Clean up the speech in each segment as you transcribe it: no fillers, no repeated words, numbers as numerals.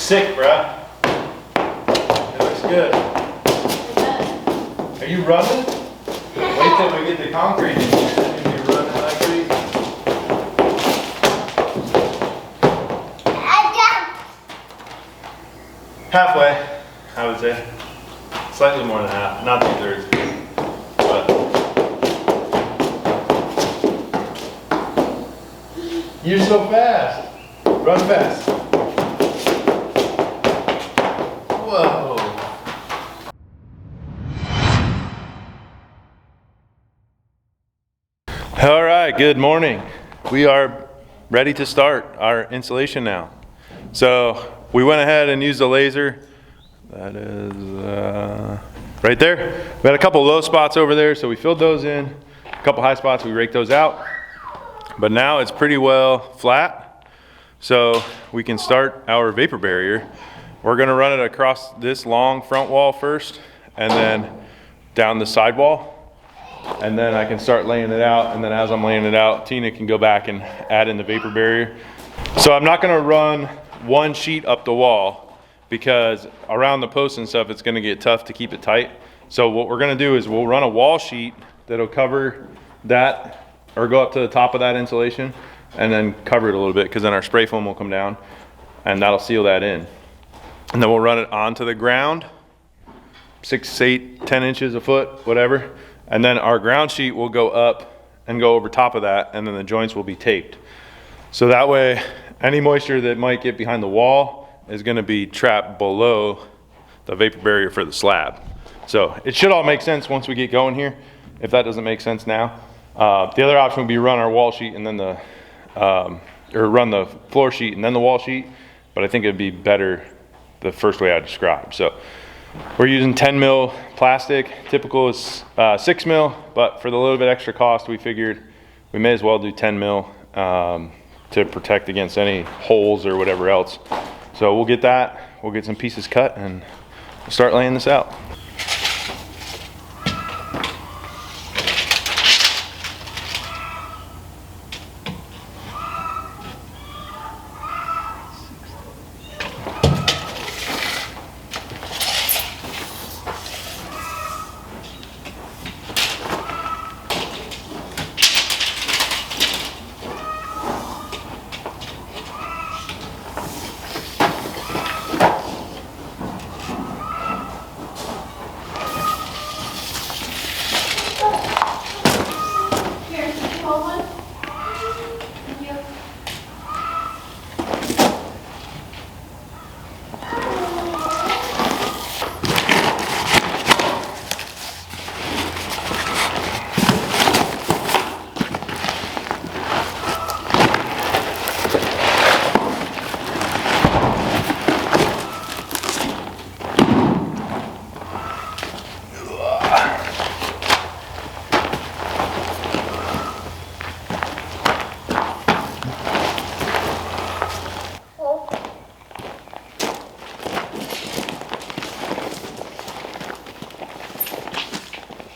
sick, bruh. It looks good. Are you running? Wait till we get the concrete in here, then you'll be running like crazy. Halfway, I would say. Slightly more than half, not 2/3. But you're so fast. Run fast. Whoa. All right, good morning. We are ready to start our installation now. So we went ahead and used the laser. That is right there. We had a couple low spots over there, so we filled those in. A couple high spots, we raked those out. But now it's pretty well flat, so we can start our vapor barrier. We're gonna run it across this long front wall first, and then down the side wall. And then I can start laying it out, and then as I'm laying it out, Tina can go back and add in the vapor barrier. So I'm not gonna run one sheet up the wall, because around the posts and stuff, it's gonna get tough to keep it tight. So what we're gonna do is we'll run a wall sheet that'll cover that, or go up to the top of that insulation, and then cover it a little bit, because then our spray foam will come down, and that'll seal that in. And then we'll run it onto the ground, 6, 8, 10 inches a foot, whatever. And then our ground sheet will go up and go over top of that, and then the joints will be taped. So that way, any moisture that might get behind the wall is gonna be trapped below the vapor barrier for the slab. So it should all make sense once we get going here. If that doesn't make sense now. The other option would be run our wall sheet and then or run the floor sheet and then the wall sheet, but I think it'd be better the first way I described. So we're using 10 mil plastic. Typical is 6 mil, but for the little bit extra cost, we figured we may as well do 10 mil to protect against any holes or whatever else. So we'll get that, we'll get some pieces cut, and we'll start laying this out.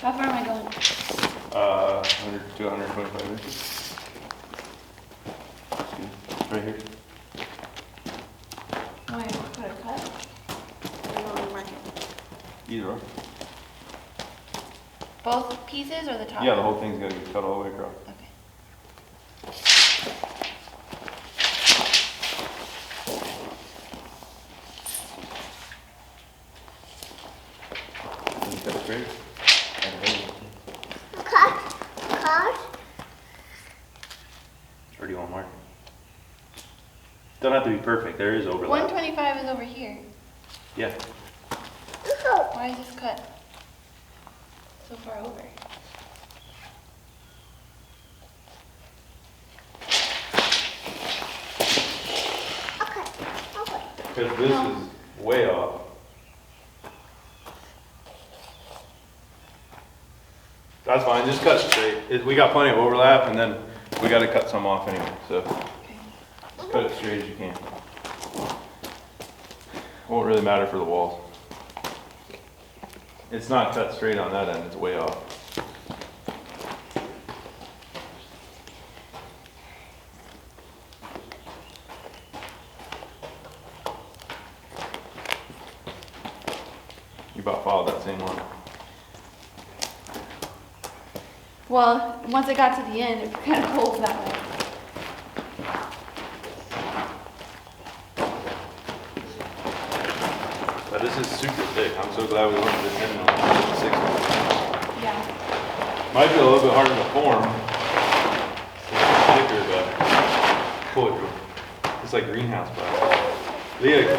How far am I going? 100 to 125 inches. Right here. Oh, I have to put a cut? Or you want me to mark it? Either or. Both pieces or the top? Yeah, the whole thing's gotta get cut all the way across. Okay. Cut straight. Or do you want to mark? Don't have to be perfect. There is overlap. 125 is over here. Yeah. Why is this cut so far over? Because this is way off. That's fine. Just cut straight. We got plenty of overlap, and then we got to cut some off anyway. So just cut it straight as you can. Won't really matter for the walls. It's not cut straight on that end. It's way off. You about followed that same one. Well, once it got to the end, it kind of pulls that way. But this is super thick. I'm so glad we went to the 10 mil instead of the 6 mil. Yeah. Might be a little bit harder to form. It's thicker, but pull it through. It's like greenhouse glass. Leah,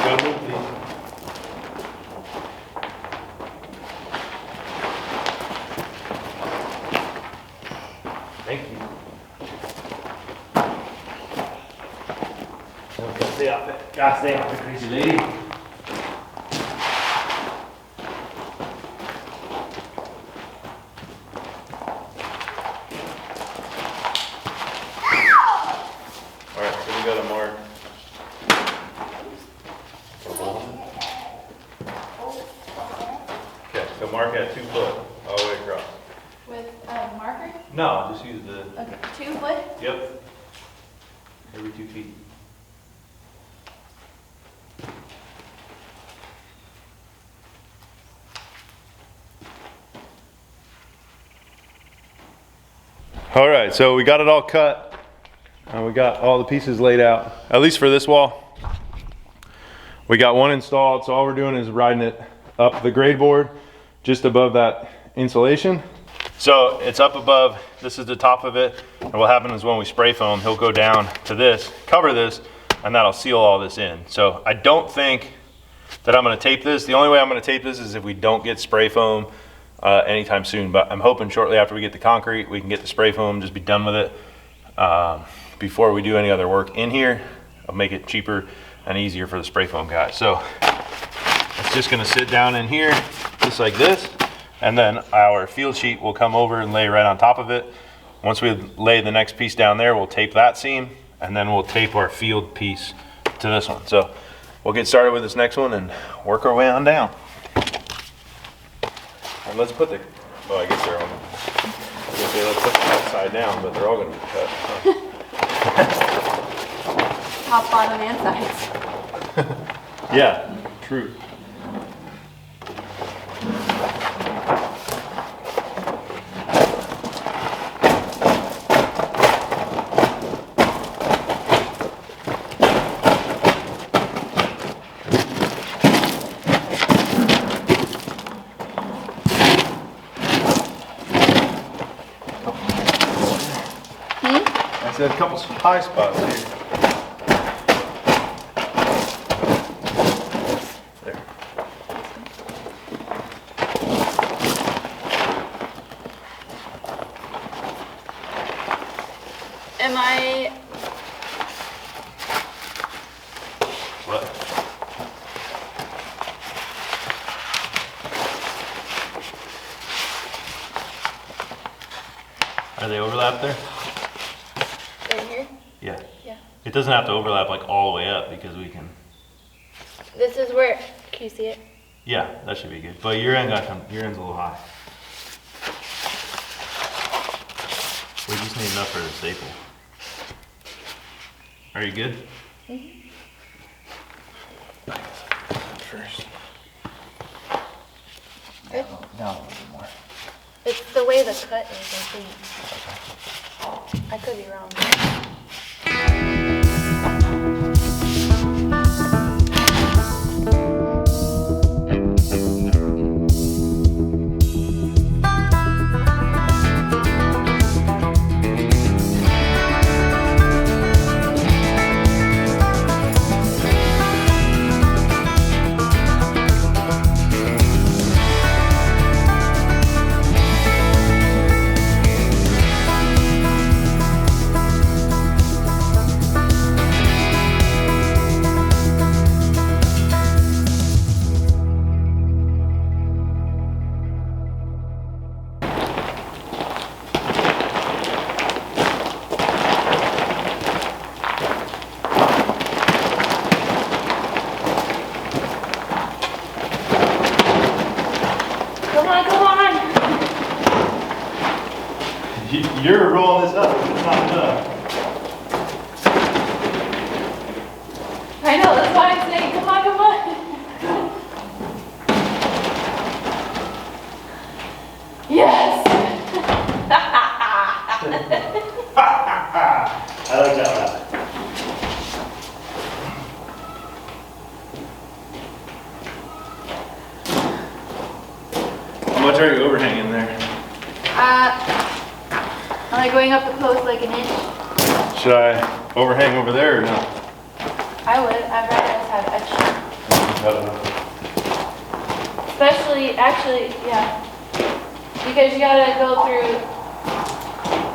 got move these. Thank you. Gotta stay off the crazy lady. Alright, so we got a mark. Okay, so mark at 2 foot all the way across. With a marker? No, just use the. Okay, 2 foot? Yep. Every 2 feet. All right, so we got it all cut. And we got all the pieces laid out, at least for this wall. We got one installed, so all we're doing is riding it up the grade board just above that insulation. So it's up above, this is the top of it, and what happens is when we spray foam, he'll go down to this, cover this, and that'll seal all this in. So I don't think that I'm gonna tape this. The only way I'm gonna tape this is if we don't get spray foam anytime soon, but I'm hoping shortly after we get the concrete, we can get the spray foam, just be done with it before we do any other work in here. I'll make it cheaper and easier for the spray foam guys. So it's just gonna sit down in here, just like this. And then our field sheet will come over and lay right on top of it. Once we lay the next piece down there, we'll tape that seam, and then we'll tape our field piece to this one. So we'll get started with this next one and work our way on down. And let's put the, oh, I guess they're on. I was gonna say let's put the upside down, but they're all gonna be cut. Huh? Top, bottom, and sides. Yeah, true. A couple high spots here. There. Am I? What? Are they overlapped there? Right here? Yeah. Yeah. It doesn't have to overlap like all the way up because we can. This is where, can you see it? Yeah, that should be good. But your end got come, your end's a little high. We just need enough for the staple. Are you good? Mm-hmm. First. Good. Down a little bit more. It's the way the cut is, I think. I could be wrong. You're rolling this up, it's not done. I know, that's why I'm saying, come on, come on. Yes! I like that one. How much are you overhanging there? Am I going up the post like an inch? Should I overhang over there or no? I would. I'd rather us have extra. Especially, actually, yeah. Because you gotta go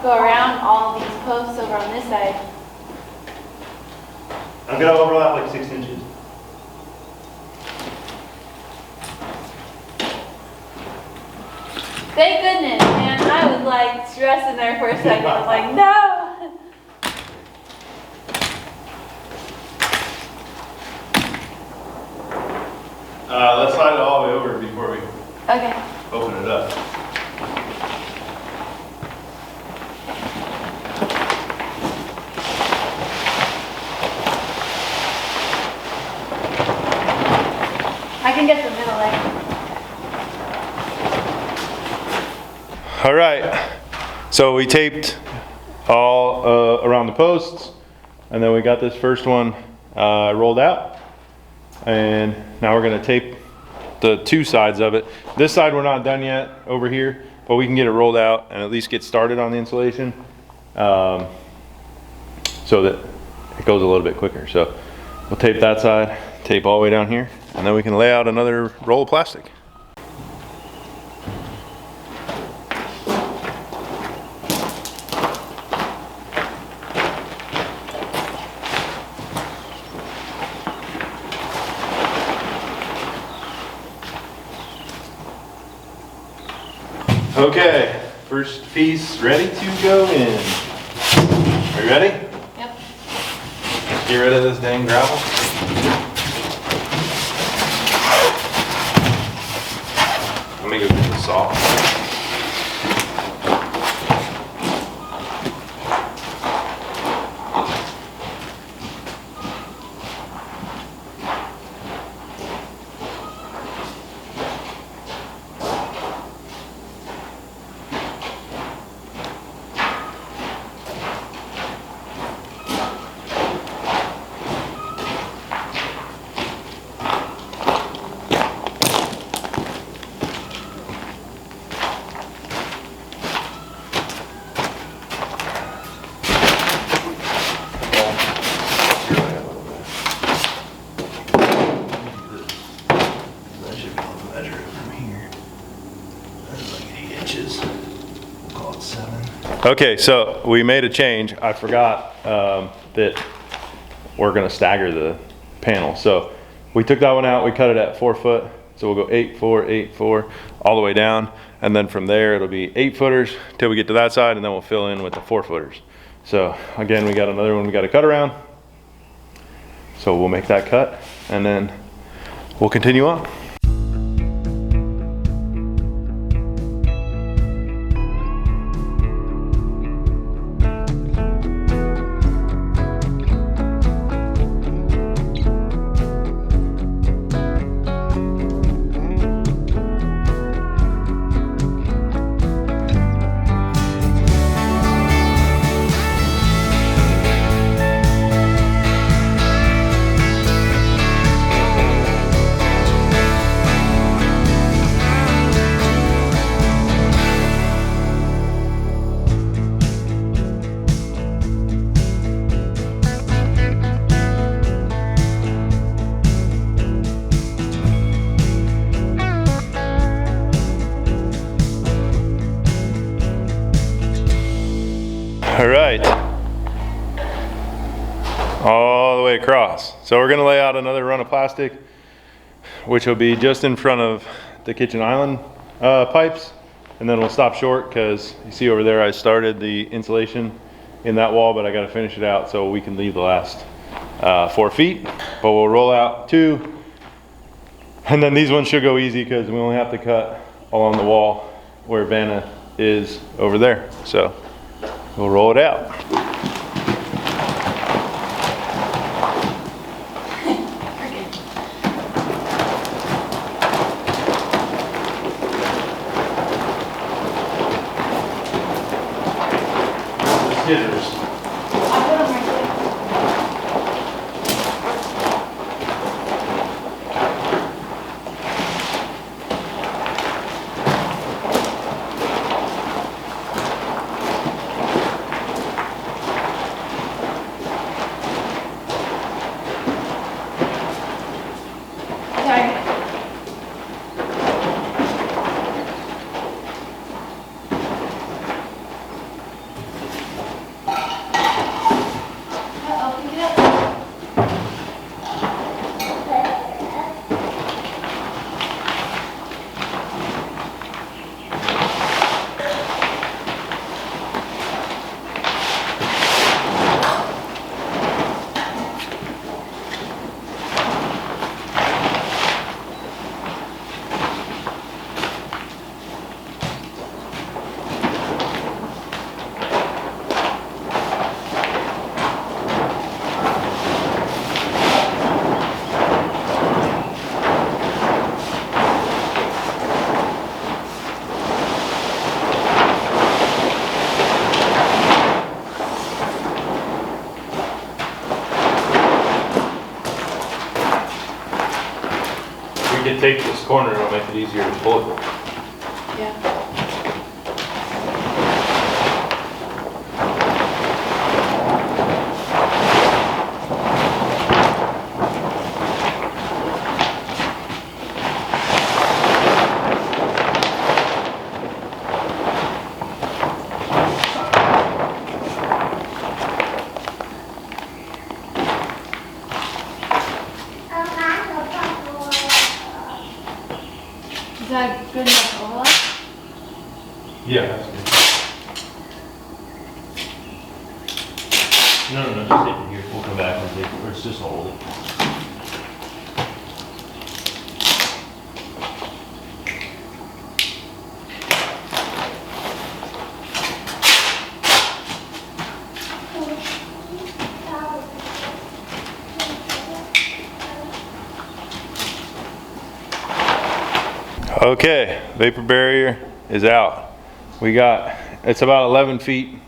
around all these posts over on this side. I'm gonna overlap like 6 inches. Thank goodness, man. I was like stressing there for a second. I'm like, no! Let's slide it all the way over before we Okay. open it up. I can get the middle leg. All right, so we taped all around the posts, and then we got this first one rolled out, and now we're gonna tape the two sides of it. This side we're not done yet over here, but we can get it rolled out and at least get started on the insulation so that it goes a little bit quicker. So we'll tape that side, tape all the way down here, and then we can lay out another roll of plastic. Okay, first piece ready to go in. Are you ready? Yep. Get rid of this dang gravel. Let me go get the saw. Okay, so we made a change. I forgot that we're gonna stagger the panel. So we took that one out, we cut it at 4 foot. So we'll go 8, 4, 8, 4, all the way down. And then from there, it'll be 8 footers till we get to that side, and then we'll fill in with the 4 footers. So again, we got another one we gotta cut around. So we'll make that cut and then we'll continue on. All right, all the way across. So we're gonna lay out another run of plastic, which will be just in front of the kitchen island pipes. And then we'll stop short because you see over there, I started the insulation in that wall, but I gotta finish it out so we can leave the last 4 feet. But we'll roll out 2. And then these ones should go easy because we only have to cut along the wall where Vanna is over there. So we'll roll it out. could take this corner, it'll make it easier to pull it. Yeah. Is that good enough overlap? Yeah, that's good. No, just take it here. We'll come back and take it, or it's just hold it. Okay, vapor barrier is out. It's about 11 feet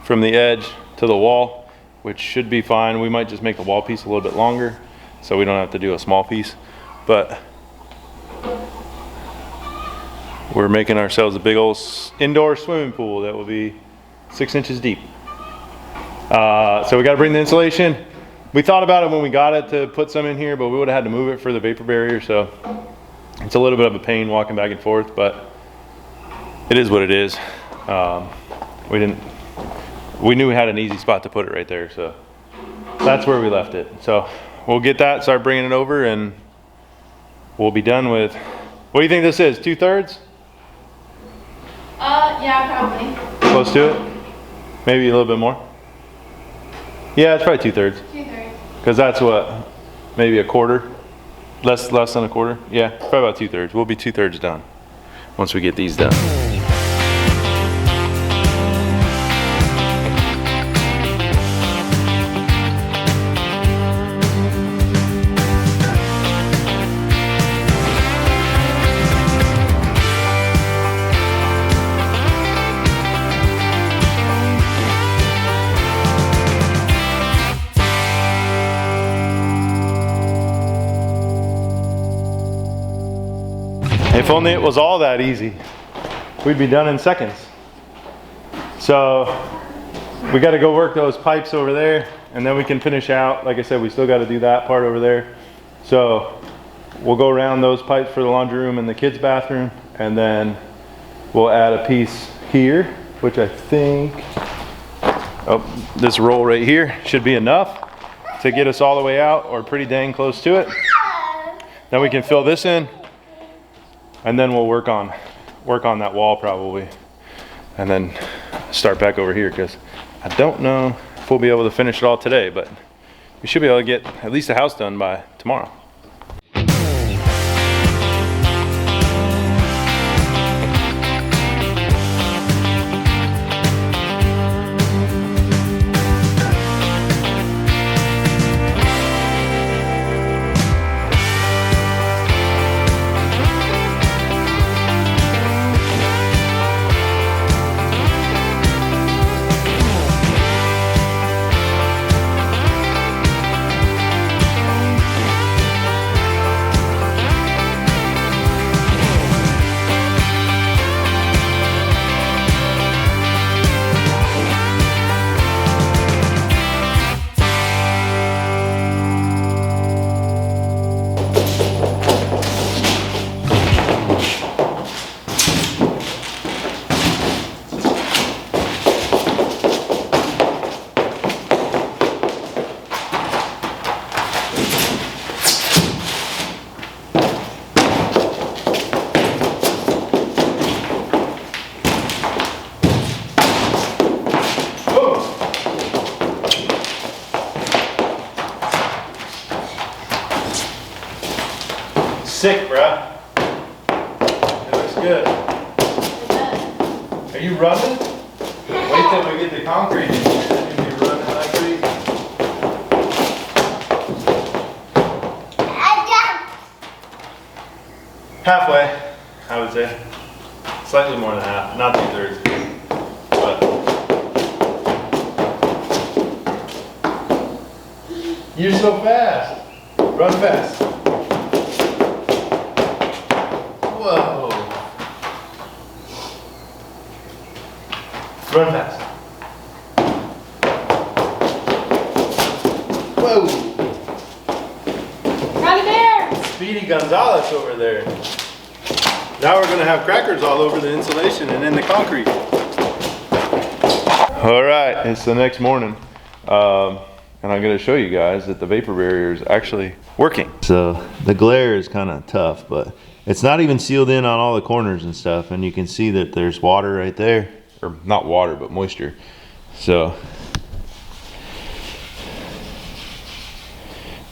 from the edge to the wall, which should be fine. We might just make the wall piece a little bit longer so we don't have to do a small piece, but we're making ourselves a big old indoor swimming pool that will be 6 inches deep. So we got to bring the insulation. We thought about it when we got it to put some in here, but we would have had to move it for the vapor barrier, so it's a little bit of a pain walking back and forth, but it is what it is. We knew we had an easy spot to put it right there, so that's where we left it. So we'll get that, start bringing it over, and we'll be done with. What do you think this is? 2/3? Yeah, probably. Close to it? Maybe a little bit more? Yeah, it's probably 2/3. 2/3. Because that's what, maybe a quarter? Less than a quarter? Yeah, probably about 2/3. We'll be 2/3 done once we get these done. If only it was all that easy, we'd be done in seconds. So we got to go work those pipes over there, and then we can finish out. Like I said, we still got to do that part over there. So we'll go around those pipes for the laundry room and the kids' bathroom, and then we'll add a piece here, which I think, this roll right here should be enough to get us all the way out, or pretty dang close to it. Then we can fill this in, and then we'll work on that wall probably, and then start back over here, because I don't know if we'll be able to finish it all today, but we should be able to get at least the house done by tomorrow. Sick, bruh. It looks good. Are you rubbing? Wait till we get the concrete in here, then you'll be running like crazy. Halfway, I would say. Slightly more than half, not 2/3. But you're so fast. Run fast. Speedy Gonzalez over there. Now we're gonna have crackers all over the insulation and in the concrete. All right, it's the next morning. And I'm gonna show you guys that the vapor barrier is actually working. So the glare is kind of tough, but it's not even sealed in on all the corners and stuff. And you can see that there's water right there, or not water, but moisture. So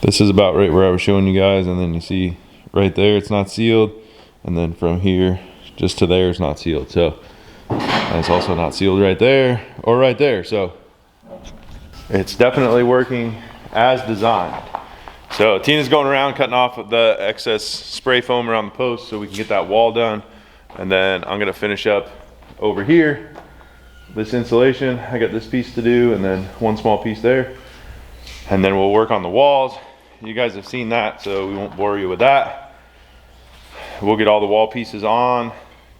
this is about right where I was showing you guys. And then you see right there, it's not sealed. And then from here, just to there is not sealed. So and it's also not sealed right there or right there. So it's definitely working as designed. So Tina's going around cutting off the excess spray foam around the post so we can get that wall done. And then I'm gonna finish up over here, this insulation. I got this piece to do and then one small piece there. And then we'll work on the walls. You guys have seen that, so we won't bore you with that. We'll get all the wall pieces on,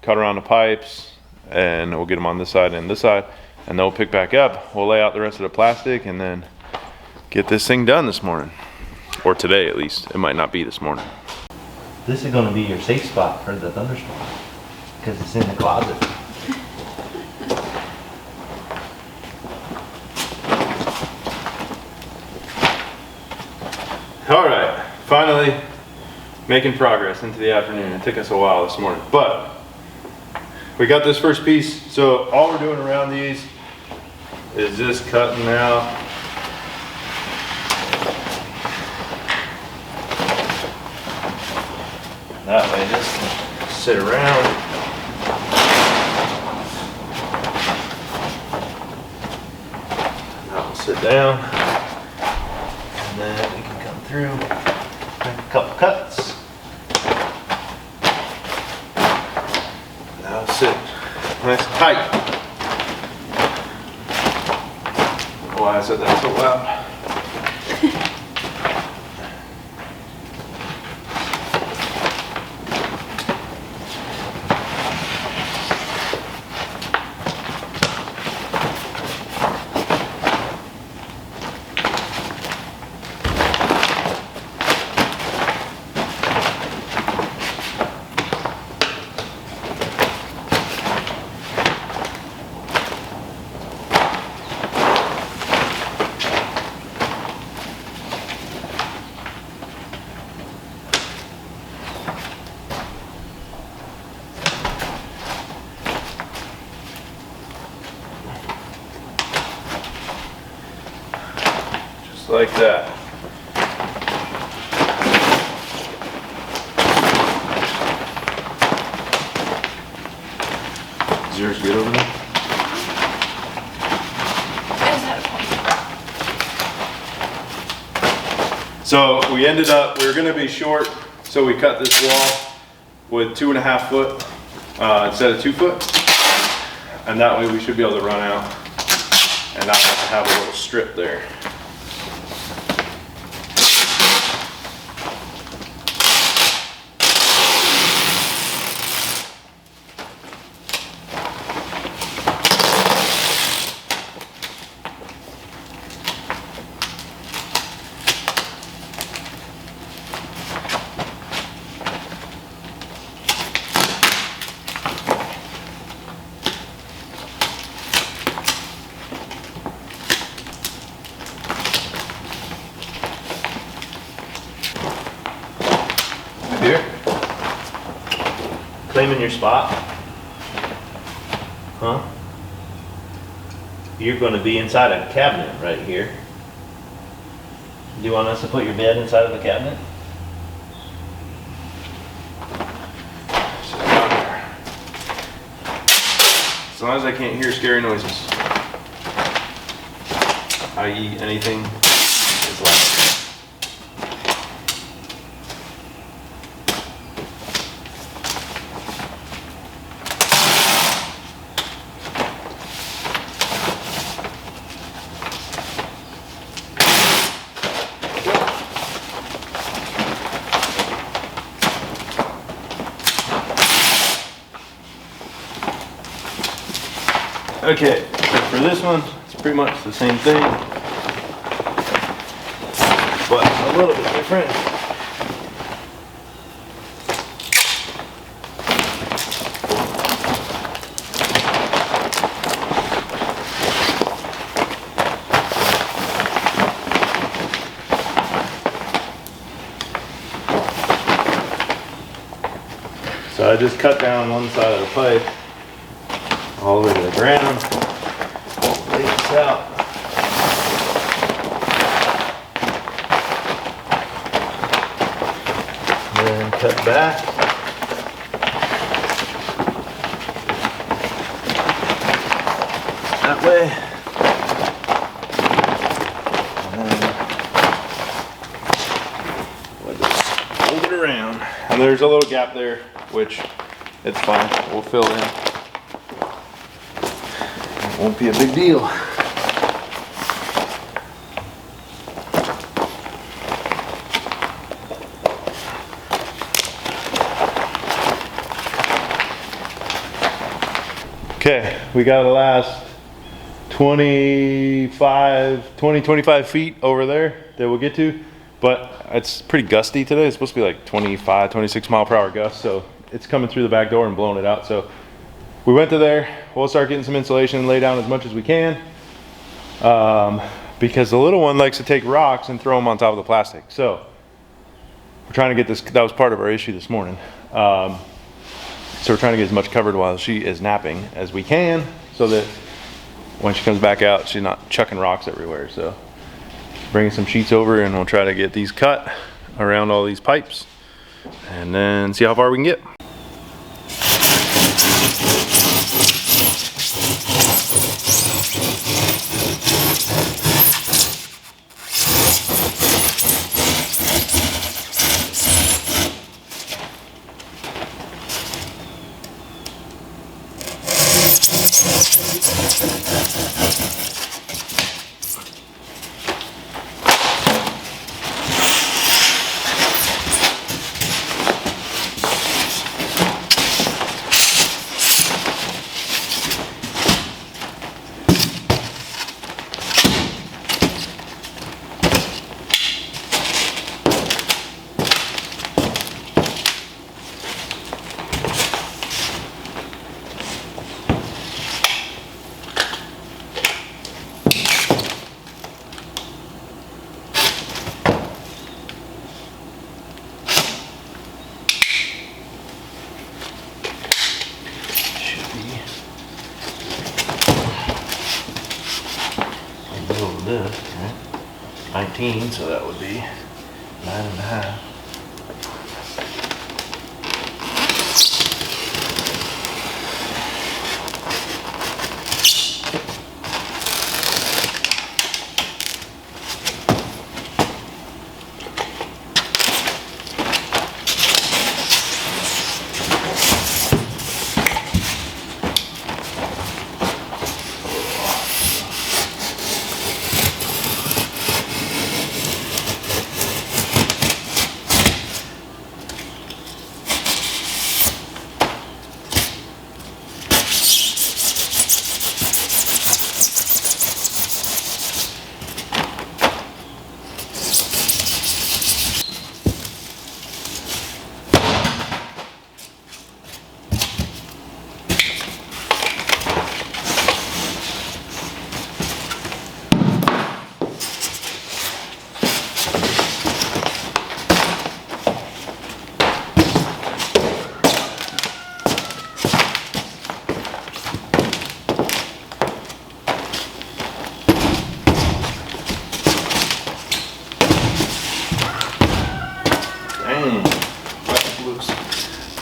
cut around the pipes, and we'll get them on this side and this side. And then we'll pick back up. We'll lay out the rest of the plastic and then get this thing done this morning. Or today at least. It might not be this morning. This is gonna be your safe spot for the thunderstorm. Because it's in the closet. All right, finally making progress into the afternoon. It took us a while this morning, but we got this first piece. So all we're doing around these is just cutting out that way. This can sit around. That will sit down, and then we can come through, make a couple cuts. Now sit nice and tight. Why I said that so loud. Like that. Is yours good over there? I just had a point. So we ended up, we were gonna be short, so we cut this wall with 2.5 foot instead of 2 foot. And that way we should be able to run out and not have to have a little strip there. Here. Claiming your spot? Huh? You're gonna be inside a cabinet right here. Do you want us to put your bed inside of the cabinet? Sit down there. As long as I can't hear scary noises, i.e. anything is loud. Okay, so for this one, it's pretty much the same thing, but a little bit different. So I just cut down one side of the pipe all the way to the ground. Lay this out. Then cut back. That way. And then we'll just fold it around. And there's a little gap there, which it's fine. We'll fill in. It won't be a big deal. Okay, we got the last 25 feet over there that we'll get to, but it's pretty gusty today. It's supposed to be like 25, 26 mile per hour gusts, so it's coming through the back door and blowing it out. So we went to there. We'll start getting some insulation and lay down as much as we can, because the little one likes to take rocks and throw them on top of the plastic. So we're trying to get this. That was part of our issue this morning. So we're trying to get as much covered while she is napping as we can, so that when she comes back out, she's not chucking rocks everywhere. So bringing some sheets over, and we'll try to get these cut around all these pipes and then see how far we can get. This, right? 19, so that would be 9.5.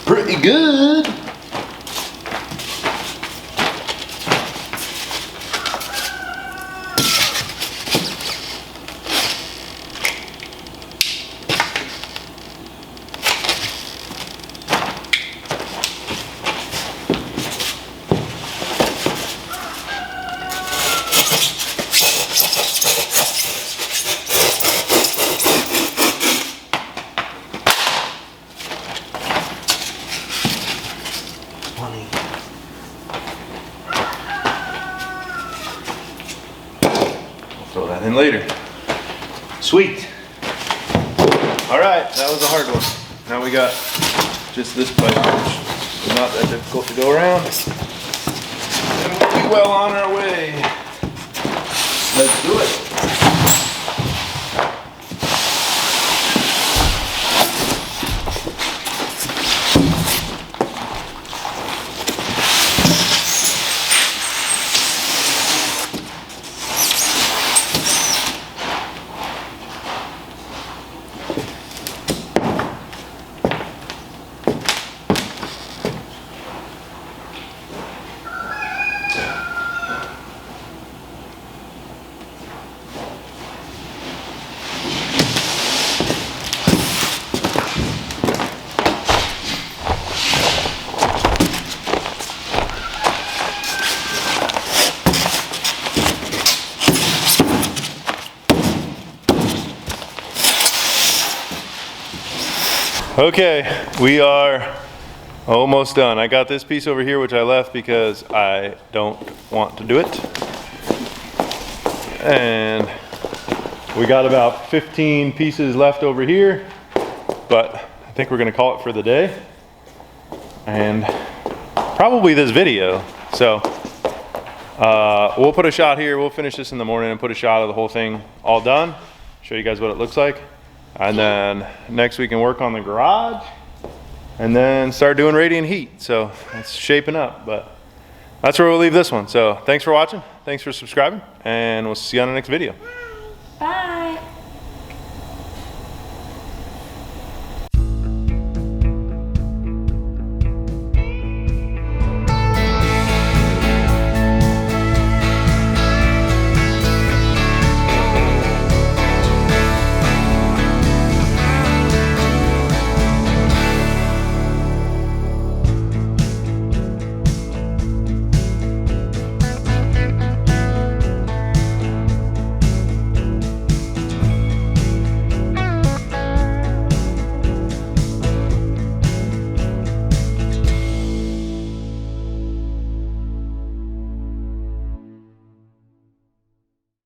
Pretty good. Throw that in later. Sweet. All right, that was a hard one. Now we got just this pipe, which is not that difficult to go around. And we'll be well on our way. Let's do it. Okay, we are almost done. I got this piece over here which I left because I don't want to do it. And we got about 15 pieces left over here, but I think we're gonna call it for the day. And probably this video. So we'll put a shot here. We'll finish this in the morning and put a shot of the whole thing all done. Show you guys what it looks like. And then next we can work on the garage and then start doing radiant heat. So it's shaping up, but that's where we'll leave this one. So thanks for watching. Thanks for subscribing, and we'll see you on the next video.